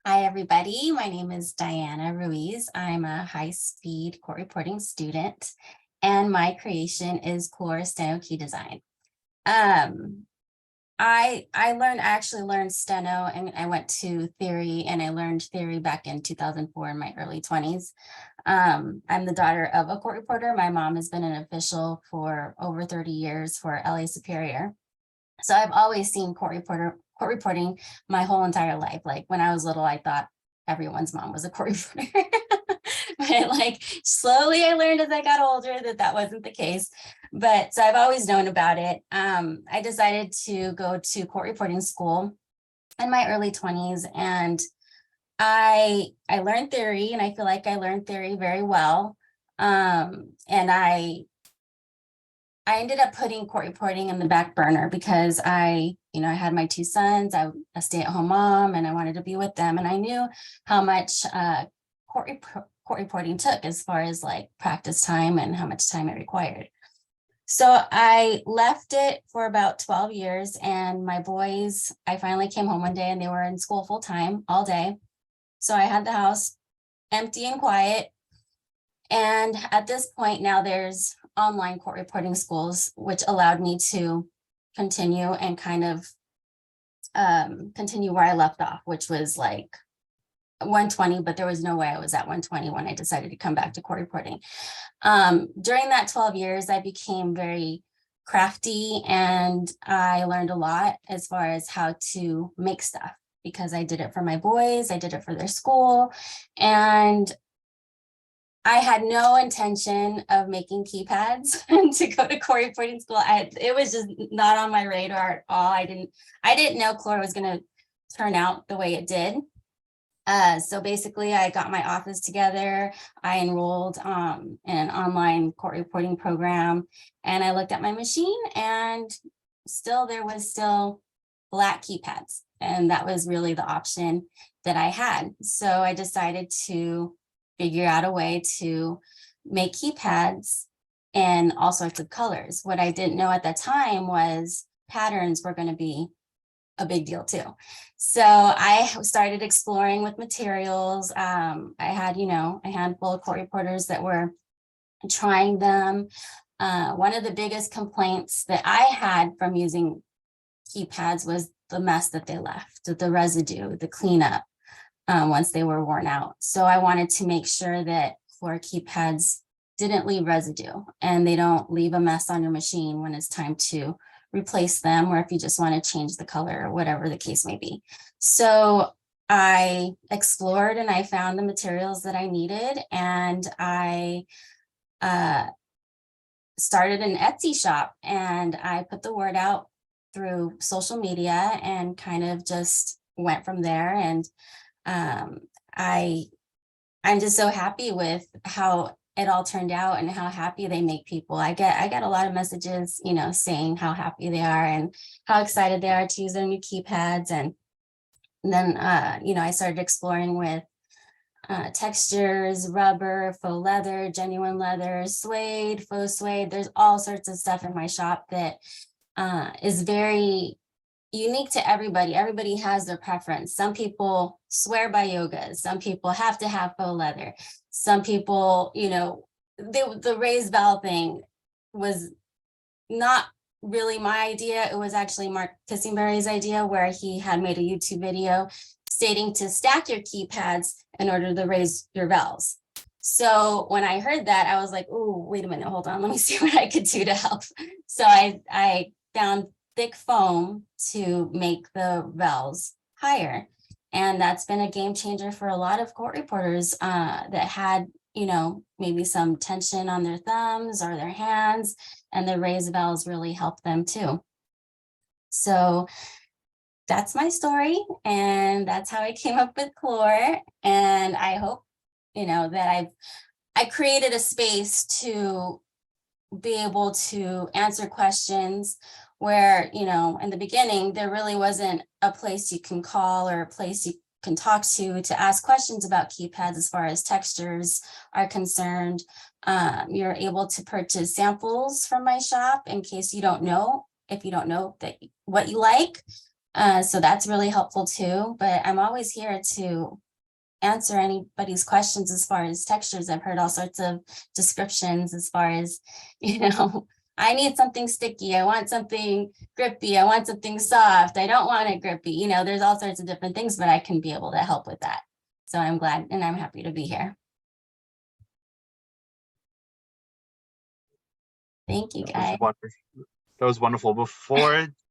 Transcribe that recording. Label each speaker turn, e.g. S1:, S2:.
S1: Hi, everybody. My name is Diana Ruiz. I'm a high-speed court reporting student, and my creation is KLOR Steno Key Design. I actually learned steno, and I went to theory, and I learned theory back in 2004 in my early 20s. I'm the daughter of a court reporter. My mom has been an official for over 30 years for LA Superior. So I've always seen court reporting my whole entire life. Like when I was little, I thought everyone's mom was a court reporter. But like slowly I learned as I got older that wasn't the case. But so I've always known about it. I decided to go to court reporting school in my early 20s, and I learned theory, and I feel like I learned theory very well. And I ended up putting court reporting in the back burner because I had my two sons. I'm a stay-at-home mom, and I wanted to be with them. And I knew how much court reporting took as far as like practice time and how much time it required. So I left it for about 12 years, and my boys, I finally came home one day and they were in school full time all day. So I had the house empty and quiet. And at this point now there's online court reporting schools, which allowed me to continue and kind of continue where I left off, which was like 120, but there was no way I was at 120 when I decided to come back to court reporting. During that 12 years, I became very crafty, and I learned a lot as far as how to make stuff, because I did it for my boys, I did it for their school, and I had no intention of making keypads to go to court reporting school. It was just not on my radar at all. I didn't know KLOR was going to turn out the way it did. So basically, I got my office together. I enrolled in an online court reporting program, and I looked at my machine, and there was still black keypads, and that was really the option that I had. So I decided to figure out a way to make keypads in all sorts of colors. What I didn't know at the time was patterns were going to be a big deal too. So I started exploring with materials. I had, a handful of court reporters that were trying them. One of the biggest complaints that I had from using keypads was the mess that they left, the residue, the cleanup. Once they were worn out. So I wanted to make sure that KLOR keypads didn't leave residue, and they don't leave a mess on your machine when it's time to replace them, or if you just want to change the color or whatever the case may be. So I explored and I found the materials that I needed, and I started an Etsy shop, and I put the word out through social media and kind of just went from there. And I'm just so happy with how it all turned out and how happy they make people. I get a lot of messages, saying how happy they are and how excited they are to use their new keypads. And then, I started exploring with textures, rubber, faux leather, genuine leather, suede, faux suede. There's all sorts of stuff in my shop that is very unique to everybody. Everybody has their preference. Some people swear by yoga. Some people have to have faux leather. Some people, the raised bell thing was not really my idea. It was actually Mark Kissenberry's idea, where he had made a YouTube video stating to stack your keypads in order to raise your bells. So when I heard that, I was like, oh, wait a minute, hold on. Let me see what I could do to help. So I found thick foam to make the bells higher. And that's been a game changer for a lot of court reporters that had, maybe some tension on their thumbs or their hands, and the raised bells really helped them too. So that's my story, and that's how I came up with KLOR. And I hope, that I created a space to be able to answer questions where, in the beginning, there really wasn't a place you can call or a place you can talk to ask questions about keypads as far as textures are concerned. You're able to purchase samples from my shop in case you don't know, if you don't know what you like. So that's really helpful too, but I'm always here to answer anybody's questions as far as textures. I've heard all sorts of descriptions as far as, I need something sticky. I want something grippy. I want something soft. I don't want it grippy. There's all sorts of different things, but I can be able to help with that. So I'm glad and I'm happy to be here. Thank you, guys.
S2: That was wonderful. Before